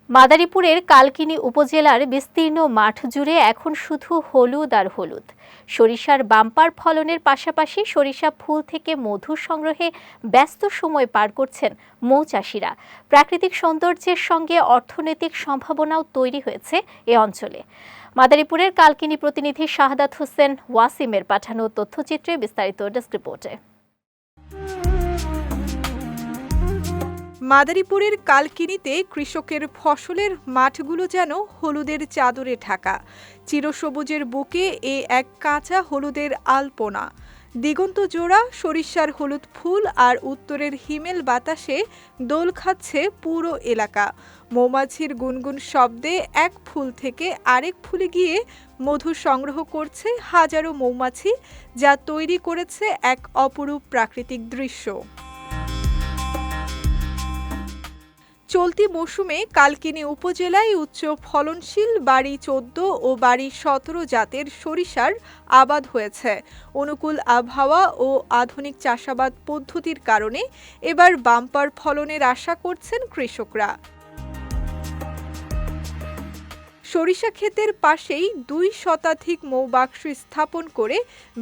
মাদারীপুরের কালকিনি উপজেলার বিস্তীর্ণ মাঠ জুড়ে এখন শুধু হলুদ আর হলুদ। সরিষার বাম্পার ফলনের পাশাপাশি সরিষা ফুল থেকে মধু সংগ্রহে ব্যস্ত সময় পার করছেন মৌচাষিরা। প্রাকৃতিক সৌন্দর্যের সঙ্গে অর্থনৈতিক সম্ভাবনাও তৈরি হয়েছে এ অঞ্চলে। মাদারীপুরের কালকিনি প্রতিনিধি শাহাদাত হোসেন ওয়াসিমের পাঠানো তথ্যচিত্রে বিস্তারিত ডেস্ক রিপোর্টে। মাদারীপুরের কালকিনিতে কৃষকের ফসলের মাঠগুলো যেন হলুদের চাদরে ঢাকা। চিরসবুজের বুকে এক কাঁচা হলুদের আলপনা। দিগন্ত জোড়া সরিষার হলুদ ফুল আর উত্তরের হিমেল বাতাসে দোল খাচ্ছে পুরো এলাকা। মৌমাছির গুনগুন শব্দে এক ফুল থেকে আরেক ফুলে গিয়ে মধু সংগ্রহ করছে হাজারো মৌমাছি, যা তৈরি করেছে এক অপরূপ প্রাকৃতিক দৃশ্য। চলতি মৌসুমে কালকিনি উপজেলায় উচ্চ ফলনশীল বাড়ি ১৪ ও বাড়ি ১৭ জাতের সরিষার আবাদ হয়েছে। অনুকূল আবহাওয়া ও আধুনিক চাষাবাদ পদ্ধতির কারণে এবার বাম্পার ফলনের আশা করছেন কৃষকরা। সরিষা ক্ষেতের পাশেই ২ শতাধিক মৌবাক্স স্থাপন করে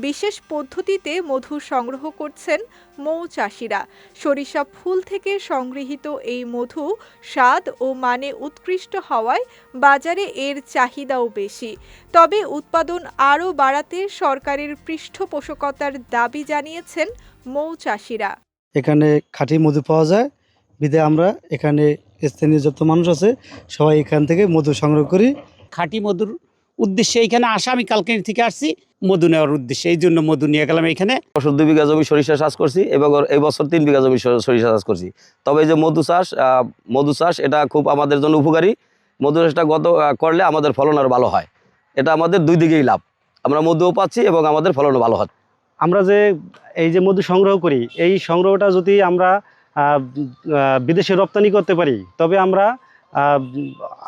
বিশেষ পদ্ধতিতে মধু সংগ্রহ করছেন মৌচাষিরা। সরিষা ফুল থেকে সংগৃহীত এই মধু স্বাদ ও মানে উৎকৃষ্ট হওয়ায় বাজারে এর চাহিদাও বেশি। তবে উৎপাদন আরও বাড়াতে সরকারের পৃষ্ঠপোষকতার দাবি জানিয়েছেন মৌচাষিরা। এখানে খাঁটি মধু পাওয়া যায়, বিধায় আমরা এখানে স্থানীয় যত মানুষ আছে সবাই এখান থেকে মধু সংগ্রহ করি। খাঁটি মধুর উদ্দেশ্যে এখানে আসা, আমি কালকিনি থেকে আসছি মধু নেওয়ার উদ্দেশ্যে, এই জন্য মধু নিয়ে গেলাম এখানে। 2 বিঘা জমি সরিষা চাষ করছি এবং এই বছর 3 বিঘা জমি সরিষা চাষ করছি। তবে এই যে মধু চাষ এটা খুব আমাদের জন্য উপকারী। মধু চাষটা করলে আমাদের ফলন আরও ভালো হয়। এটা আমাদের দুই দিকেই লাভ, আমরা মধুও পাচ্ছি এবং আমাদের ফলনও ভালো হয়। আমরা যে এই যে মধু সংগ্রহ করি, এই সংগ্রহটা যদি আমরা বিদেশে রপ্তানি করতে পারি, তবে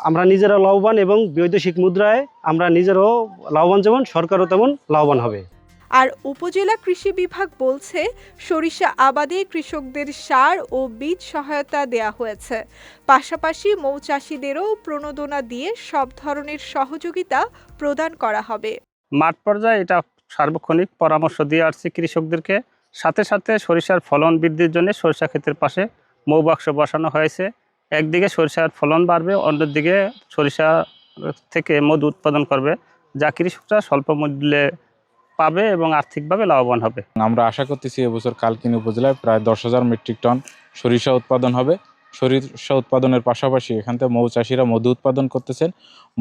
আমরা নিজেরা লাভবান এবং বৈদেশিক মুদ্রায় আমরা নিজেরাও লাভবান, যেমন সরকারও তেমন লাভবান হবে। আর উপজেলা কৃষি বিভাগ বলছে, সরিষা আবাদে কৃষকদের সার ও বীজ সহায়তা দেয়া হয়েছে। পাশাপাশি মৌচাষীদেরও প্রণোদনা দিয়ে সব ধরনের সহযোগিতা প্রদান করা হবে। মাঠ পর্যায়ে এটা সার্বক্ষণিক পরামর্শ দিয়ে আসছি কৃষকদেরকে। সাথে সাথে সরিষার ফলন বৃদ্ধির জন্য সরিষা ক্ষেতের পাশে মৌবাক্স বসানো হয়েছে। একদিকে সরিষার ফলন বাড়বে, অন্যদিকে সরিষা থেকে মধু উৎপাদন করবে, যা কৃষকরা স্বল্প মূল্যে পাবে এবং আর্থিকভাবে লাভবান হবে। আমরা আশা করতেছি এবছর কালকিনি উপজেলায় প্রায় 10,000 মেট্রিক টন সরিষা উৎপাদন হবে। সরিষা উৎপাদনের পাশাপাশি এখান থেকে মৌচাষিরা মধু উৎপাদন করতেছেন।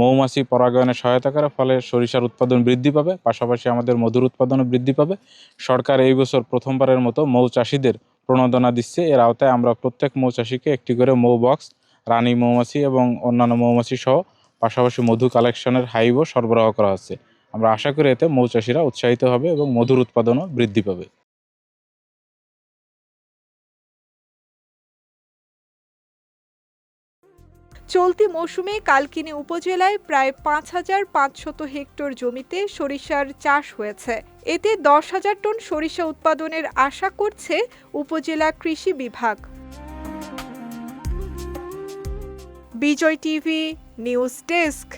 মৌমাছি পরাগায়নে সহায়তা করার ফলে সরিষার উৎপাদন বৃদ্ধি পাবে, পাশাপাশি আমাদের মধুর উৎপাদনও বৃদ্ধি পাবে। সরকার এই বছর প্রথমবারের মতো মৌচাষিদের প্রণোদনা দিচ্ছে। এর আওতায় আমরা প্রত্যেক মৌচাষিকে একটি করে মৌ বক্স, রানী মৌমাছি এবং অন্যান্য মৌমাছি সহ পাশাপাশি মধু কালেকশনের হাইবও সরবরাহ করা হচ্ছে। আমরা আশা করি এতে মৌচাষিরা উৎসাহিত হবে এবং মধুর উৎপাদনও বৃদ্ধি পাবে। চলতি মৌসুমে কালকিনি উপজেলায় প্রায় 5,500 হেক্টর জমিতে সরিষার চাষ হয়েছে। এতে 10,000 টন সরিষা উৎপাদনের আশা করছে উপজেলা কৃষি বিভাগ। বিজয় টিভি নিউজ ডেস্ক।